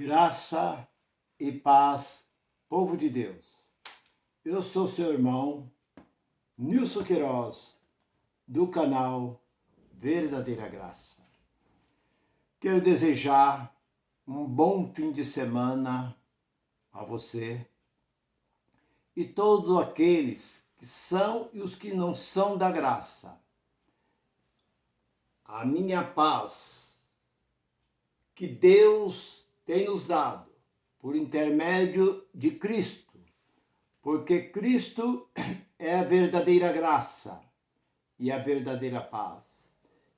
Graça e paz, povo de Deus. Eu sou seu irmão, Nilson Queiroz, do canal Verdadeira Graça. Quero desejar um bom fim de semana a você e todos aqueles que são e os que não são da graça. A minha paz que Deus tem nos dado por intermédio de Cristo, porque Cristo é a verdadeira graça e a verdadeira paz.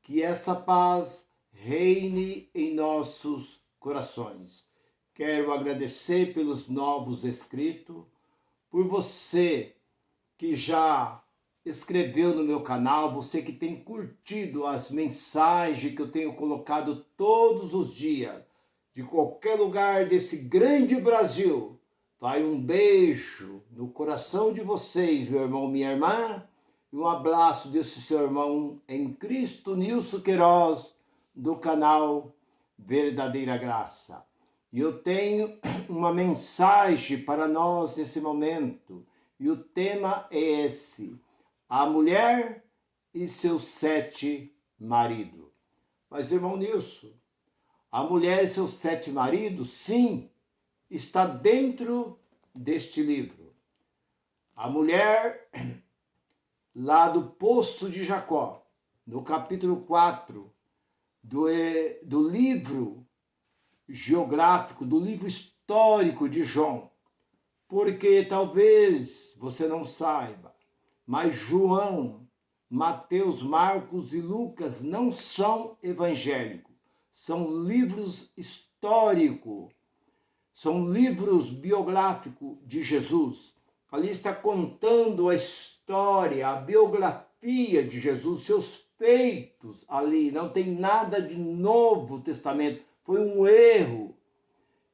Que essa paz reine em nossos corações. Quero agradecer pelos novos inscritos, por você que já escreveu no meu canal, você que tem curtido as mensagens que eu tenho colocado todos os dias, de qualquer lugar desse grande Brasil. Vai um beijo no coração de vocês, meu irmão, minha irmã, e um abraço desse seu irmão em Cristo, Nilson Queiroz, do canal Verdadeira Graça. E eu tenho uma mensagem para nós nesse momento, e o tema é esse: a mulher e seus 7 maridos. Mas, irmão Nilson, a mulher e seus 7 maridos, sim, está dentro deste livro. A mulher lá do Poço de Jacó, no capítulo 4 do livro geográfico, do livro histórico de João. Porque talvez você não saiba, mas João, Mateus, Marcos e Lucas não são evangélicos. São livros históricos, são livros biográficos de Jesus. Ali está contando a história, a biografia de Jesus, seus feitos ali. Não tem nada de Novo Testamento. Foi um erro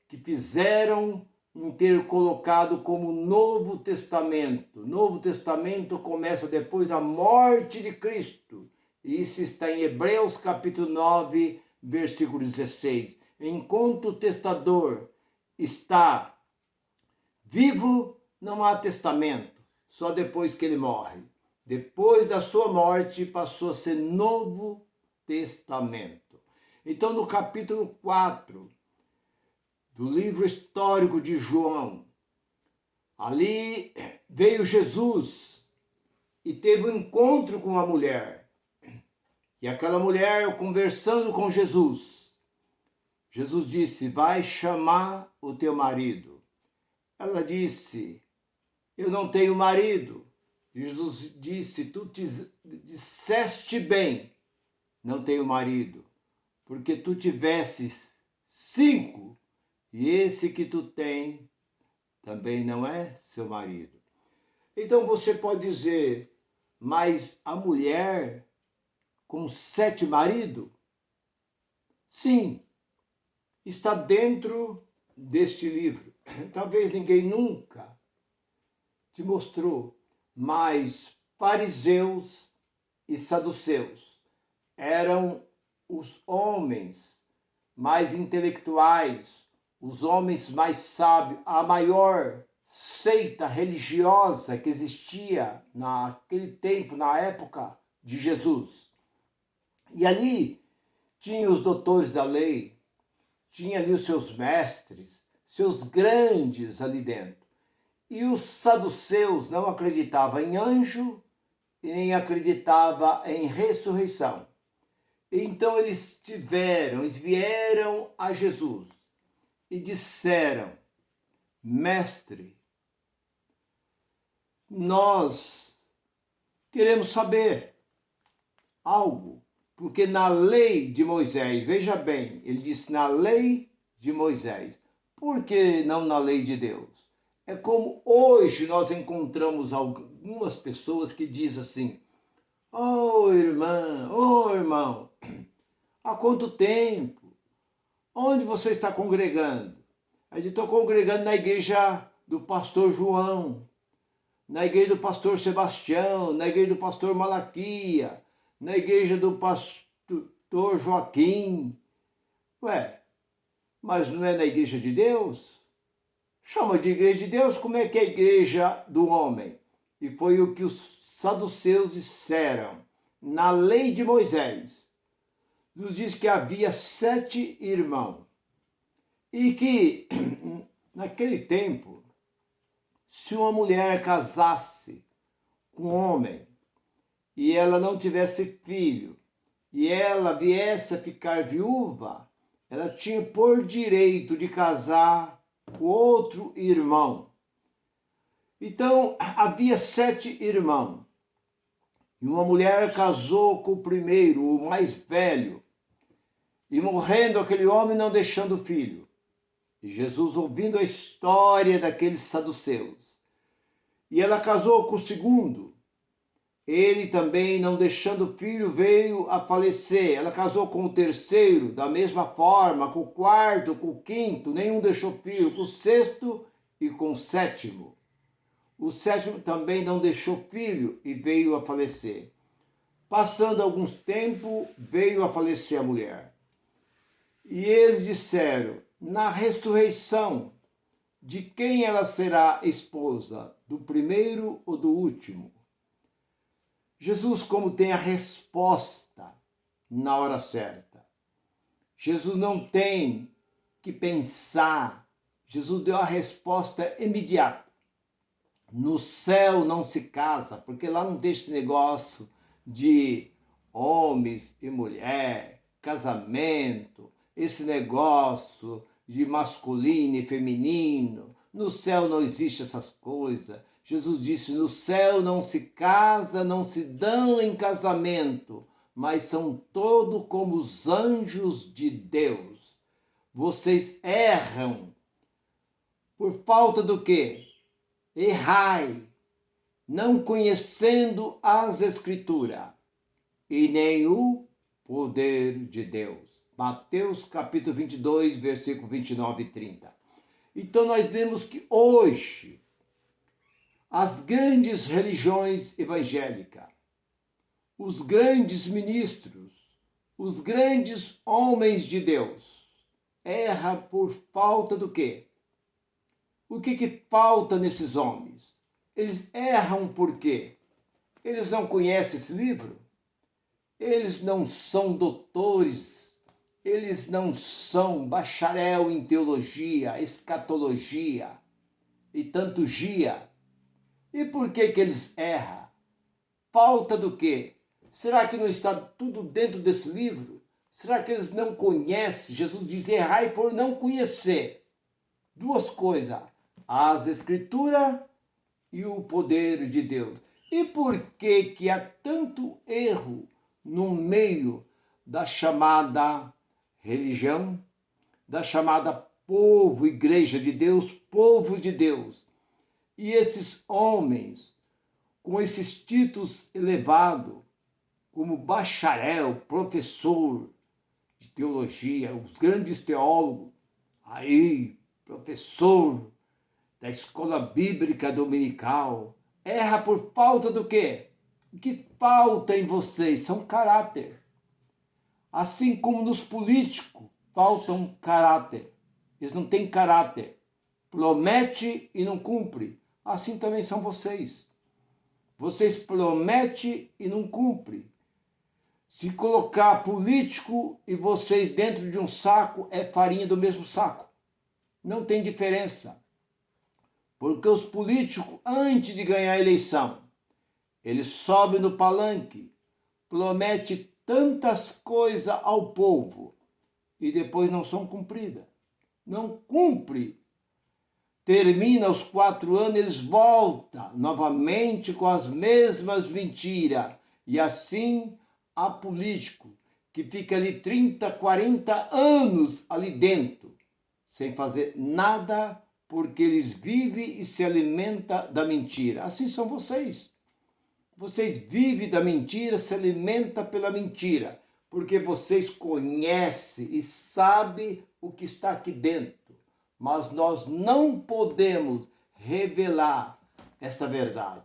que fizeram em ter colocado como Novo Testamento. Novo Testamento começa depois da morte de Cristo. Isso está em Hebreus capítulo 9, versículo 16. Enquanto o testador está vivo, não há testamento, só depois que ele morre. Depois da sua morte, passou a ser Novo Testamento. Então, no capítulo 4 do livro histórico de João, ali veio Jesus e teve um encontro com uma mulher. E aquela mulher, conversando com Jesus, Jesus disse: vai chamar o teu marido. Ela disse: eu não tenho marido. Jesus disse: tu disseste bem, não tenho marido, porque tu tivesses 5, e esse que tu tem também não é seu marido. Então você pode dizer: mas a mulher com 7 maridos? Sim, está dentro deste livro. Talvez ninguém nunca te mostrou, mas fariseus e saduceus eram os homens mais intelectuais, os homens mais sábios, a maior seita religiosa que existia naquele tempo, na época de Jesus. E ali tinha os doutores da lei, tinha ali os seus mestres, seus grandes ali dentro. E os saduceus não acreditavam em anjo e nem acreditavam em ressurreição. Então eles vieram a Jesus e disseram: mestre, nós queremos saber algo, porque na lei de Moisés, veja bem, ele disse na lei de Moisés, por que não na lei de Deus? É como hoje nós encontramos algumas pessoas que dizem assim: oh irmã, oh irmão, há quanto tempo? Onde você está congregando? Eu estou congregando na igreja do pastor João, na igreja do pastor Sebastião, na igreja do pastor Malaquia, na igreja do pastor Joaquim. Ué, Mas não é na igreja de Deus? Chama de igreja de Deus, como é que é a igreja do homem? E foi o que os saduceus disseram. Na lei de Moisés, nos diz que havia 7 irmãos. E que, naquele tempo, se uma mulher casasse com um homem e ela não tivesse filho, e ela viesse a ficar viúva, ela tinha por direito de casar com outro irmão. Então, havia 7 irmãos. E uma mulher casou com o primeiro, o mais velho, e morrendo aquele homem, não deixando filho. E Jesus, ouvindo a história daqueles saduceus, e ela casou com o segundo, ele também, não deixando filho, veio a falecer. Ela casou com o terceiro, da mesma forma, com o quarto, com o quinto, nenhum deixou filho, com o sexto e com o sétimo. O sétimo também não deixou filho e veio a falecer. Passando alguns tempos, veio a falecer a mulher. E eles disseram, na ressurreição, de quem ela será esposa, do primeiro ou do último? Jesus, como tem a resposta na hora certa. Jesus não tem que pensar. Jesus deu a resposta imediata. No céu não se casa, porque lá não tem esse negócio de homens e mulher, casamento, esse negócio de masculino e feminino. No céu não existe essas coisas. Jesus disse, no céu não se casa, não se dão em casamento, mas são todos como os anjos de Deus. Vocês erram por falta do quê? Errai, não conhecendo as Escrituras e nem o poder de Deus. Mateus capítulo 22, versículo 29 e 30. Então nós vemos que hoje as grandes religiões evangélicas, os grandes ministros, os grandes homens de Deus, erram por falta do quê? O que falta nesses homens? Eles erram por quê? Eles não conhecem esse livro? Eles não são doutores, eles não são bacharel em teologia, escatologia e tantogia. E por que eles erram? Falta do quê? Será que não está tudo dentro desse livro? Será que eles não conhecem? Jesus diz, errai por não conhecer. Duas coisas, as Escrituras e o poder de Deus. E por que há tanto erro no meio da chamada religião, da chamada povo, igreja de Deus, povo de Deus? E esses homens, com esses títulos elevados, como bacharel, professor de teologia, os grandes teólogos, aí, professor da escola bíblica dominical, erra por falta do quê? O que falta em vocês são caráter. Assim como nos políticos faltam caráter. Eles não têm caráter. Promete e não cumpre. Assim também são vocês. Vocês prometem e não cumprem. Se colocar político e vocês dentro de um saco, é farinha do mesmo saco. Não tem diferença. Porque os políticos, antes de ganhar a eleição, eles sobem no palanque, prometem tantas coisas ao povo e depois não são cumpridas. Não cumpre. Termina os 4 anos, eles voltam novamente com as mesmas mentiras. E assim há político que fica ali 30, 40 anos ali dentro, sem fazer nada, porque eles vivem e se alimentam da mentira. Assim são vocês. Vocês vivem da mentira, se alimentam pela mentira, porque vocês conhecem e sabem o que está aqui dentro. Mas nós não podemos revelar esta verdade.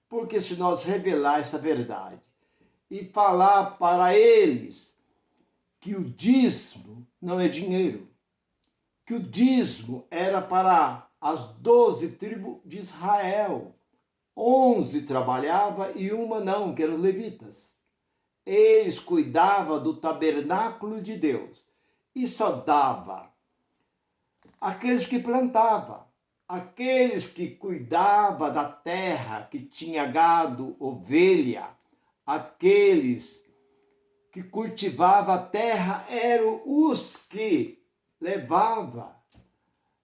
Porque se nós revelar esta verdade e falar para eles que o dízimo não é dinheiro, que o dízimo era para as 12 tribos de Israel. 11 trabalhava e uma não, que eram os levitas. Eles cuidavam do tabernáculo de Deus e só dava aqueles que plantavam, aqueles que cuidavam da terra, que tinha gado, ovelha, aqueles que cultivavam a terra eram os que levavam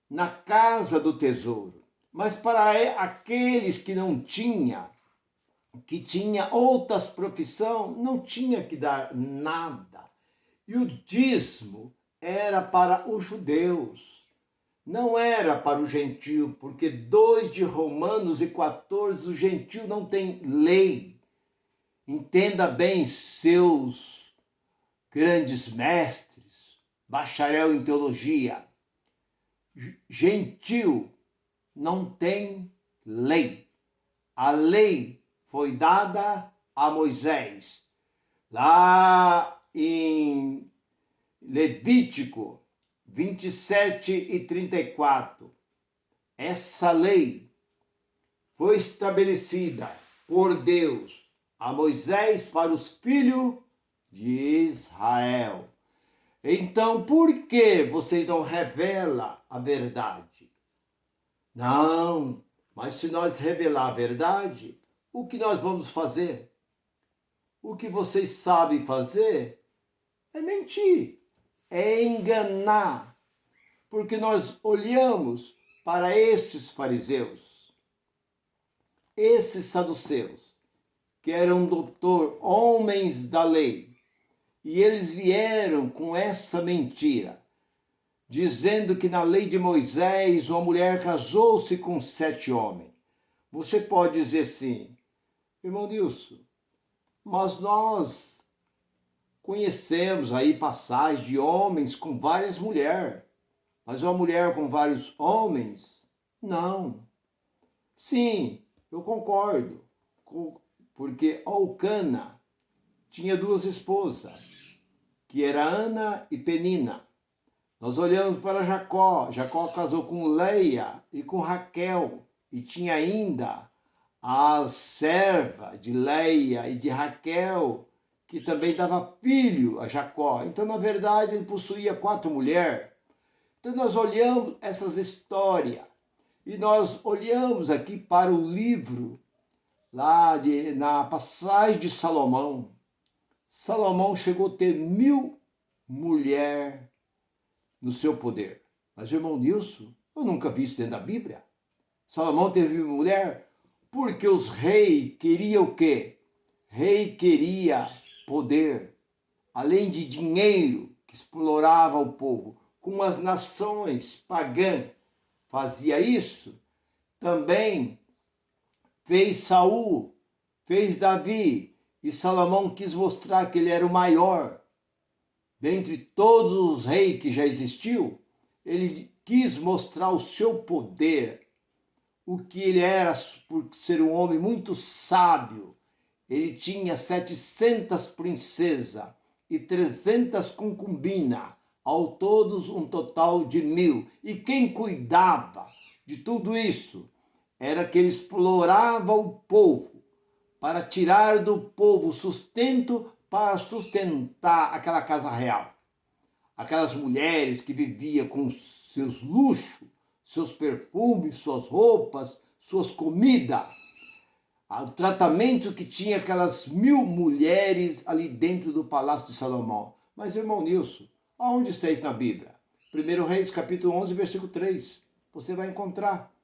na casa do tesouro. Mas para aqueles que não tinha, que tinha outras profissões, não tinha que dar nada. E o dízimo era para os judeus, não era para o gentio, porque 2 de Romanos e 14, o gentio não tem lei. Entenda bem, seus grandes mestres, bacharel em teologia. Gentio não tem lei. A lei foi dada a Moisés. Lá em Levítico 27 e 34, essa lei foi estabelecida por Deus a Moisés para os filhos de Israel. Então, por que vocês não revelam a verdade? Não, mas se nós revelar a verdade, o que nós vamos fazer? O que vocês sabem fazer é mentir, é enganar, porque nós olhamos para esses fariseus, esses saduceus, que eram homens da lei, e eles vieram com essa mentira, dizendo que na lei de Moisés uma mulher casou-se com 7 homens. Você pode dizer assim, irmão Nilson, mas nós conhecemos aí passagens de homens com várias mulheres, mas uma mulher com vários homens, não. Sim, eu concordo, porque Elcana tinha 2 esposas, que era Ana e Penina. Nós olhamos para Jacó. Jacó casou com Leia e com Raquel. E tinha ainda a serva de Leia e de Raquel, que também dava filho a Jacó. Então, na verdade, ele possuía 4 mulheres. Então, nós olhamos essas histórias. E nós olhamos aqui para o livro, na passagem de Salomão. Salomão chegou a ter 1000 mulheres no seu poder. Mas, irmão Nilson, eu nunca vi isso dentro da Bíblia. Salomão teve mulher porque os reis queriam o quê? Rei queria poder, além de dinheiro, que explorava o povo. Como as nações pagãs fazia isso, também fez Saul, fez Davi, e Salomão quis mostrar que ele era o maior. Dentre todos os reis que já existiu, ele quis mostrar o seu poder, o que ele era por ser um homem muito sábio. Ele tinha 700 princesas e 300 concubinas, ao todos um total de 1000. E quem cuidava de tudo isso era que ele explorava o povo para tirar do povo sustento para sustentar aquela casa real. Aquelas mulheres que viviam com seus luxos, seus perfumes, suas roupas, suas comidas. O tratamento que tinha aquelas 1000 mulheres ali dentro do Palácio de Salomão. Mas, irmão Nilson, aonde está isso na Bíblia? 1 Reis, capítulo 11, versículo 3. Você vai encontrar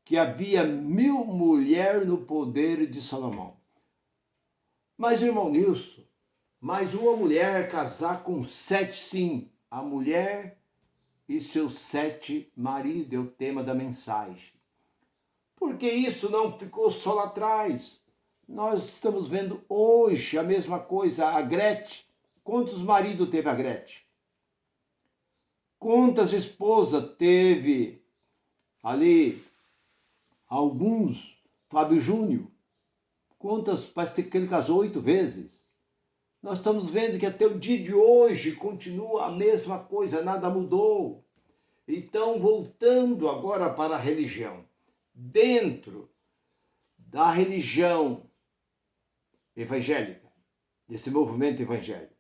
que havia 1000 mulheres no poder de Salomão. Mas, irmão Nilson, mais uma mulher casar com 7, sim. A mulher e seus 7 maridos é o tema da mensagem. Porque isso não ficou só lá atrás. Nós estamos vendo hoje a mesma coisa. A Gretchen, quantos maridos teve a Gretchen? Quantas esposas teve ali? Alguns, Fábio Júnior. Quantas, parece que ele casou 8 vezes. Nós estamos vendo que até o dia de hoje continua a mesma coisa, nada mudou. Então, voltando agora para a religião. Dentro da religião evangélica, desse movimento evangélico,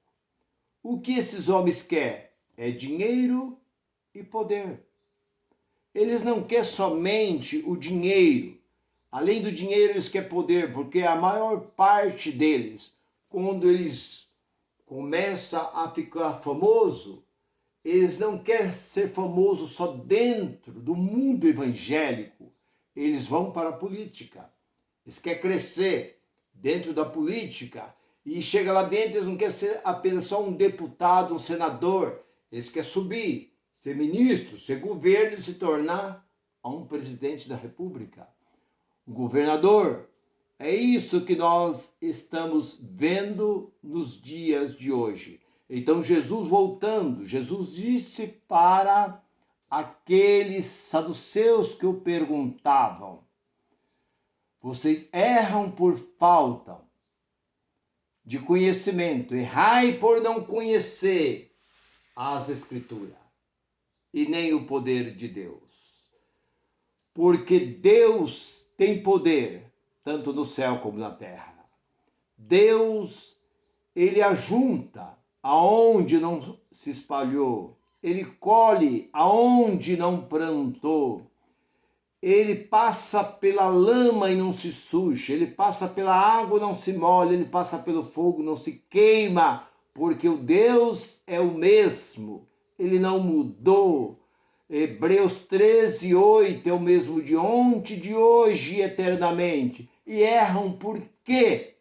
o que esses homens querem é dinheiro e poder. Eles não querem somente o dinheiro. Além do dinheiro, eles querem poder, porque a maior parte deles, quando eles começam a ficar famoso, eles não querem ser famosos só dentro do mundo evangélico. Eles vão para a política. Eles querem crescer dentro da política. E chega lá dentro, eles não querem ser apenas só um deputado, um senador. Eles querem subir, ser ministro, ser governo e se tornar um presidente da república. Um governador. É isso que nós estamos vendo nos dias de hoje. Então, Jesus voltando, Jesus disse para aqueles saduceus que o perguntavam: vocês erram por falta de conhecimento, errai por não conhecer as Escrituras e nem o poder de Deus. Porque Deus tem poder, tanto no céu como na terra. Deus, ele ajunta aonde não se espalhou. Ele colhe aonde não plantou. Ele passa pela lama e não se suja. Ele passa pela água e não se molha. Ele passa pelo fogo e não se queima. Porque o Deus é o mesmo. Ele não mudou. Hebreus 13, 8 é o mesmo de ontem, de hoje e eternamente. E erram por quê?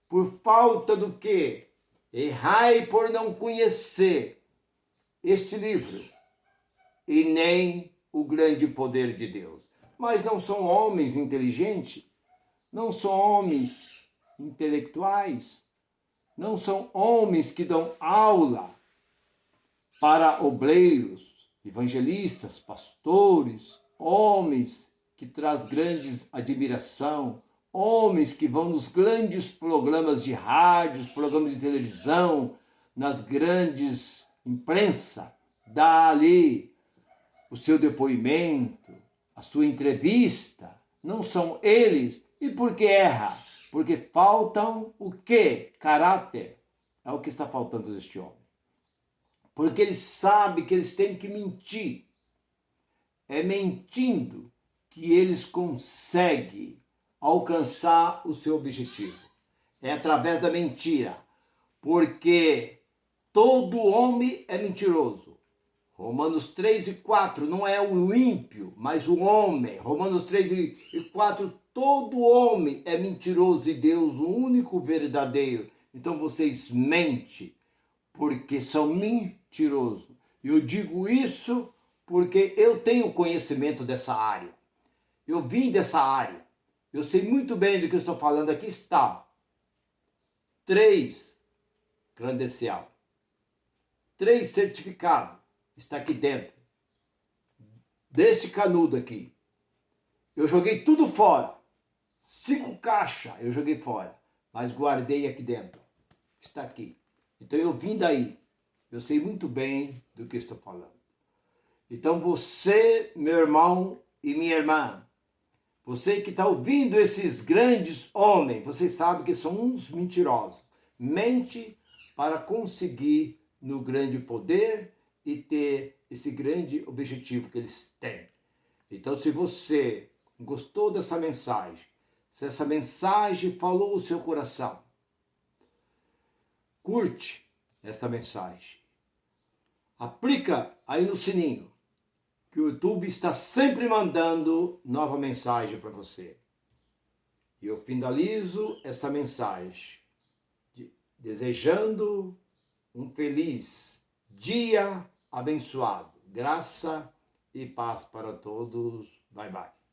Por falta do quê? Errai por não conhecer este livro e nem o grande poder de Deus. Mas não são homens inteligentes, não são homens intelectuais, não são homens que dão aula para obreiros, evangelistas, pastores, homens que traz grande admiração, homens que vão nos grandes programas de rádios, programas de televisão, nas grandes imprensa, dá ali o seu depoimento, a sua entrevista. Não são eles. E por que erra? Porque faltam o quê? Caráter. É o que está faltando deste homem. Porque eles sabem que eles têm que mentir. É mentindo que eles conseguem alcançar o seu objetivo. É através da mentira. Porque todo homem é mentiroso. Romanos 3 e 4 não é o ímpio, mas o homem. Romanos 3 e 4, todo homem é mentiroso e Deus, o único verdadeiro. Então vocês mentem, porque são mentirosos. Eu digo isso porque eu tenho conhecimento dessa área. Eu vim dessa área. Eu sei muito bem do que eu estou falando. Aqui está 3 credencial, 3 certificados. Está aqui dentro. Desse canudo aqui. Eu joguei tudo fora. 5 caixas eu joguei fora. Mas guardei aqui dentro. Está aqui. Então eu vim daí. Eu sei muito bem do que estou falando. Então você, meu irmão e minha irmã, você que está ouvindo esses grandes homens, vocês sabem que são uns mentirosos. Mente para conseguir no grande poder e ter esse grande objetivo que eles têm. Então, se você gostou dessa mensagem, se essa mensagem falou o seu coração, curte essa mensagem. Aplica aí no sininho, que o YouTube está sempre mandando nova mensagem para você. E eu finalizo essa mensagem desejando um feliz dia abençoado. Graça e paz para todos. Bye, bye.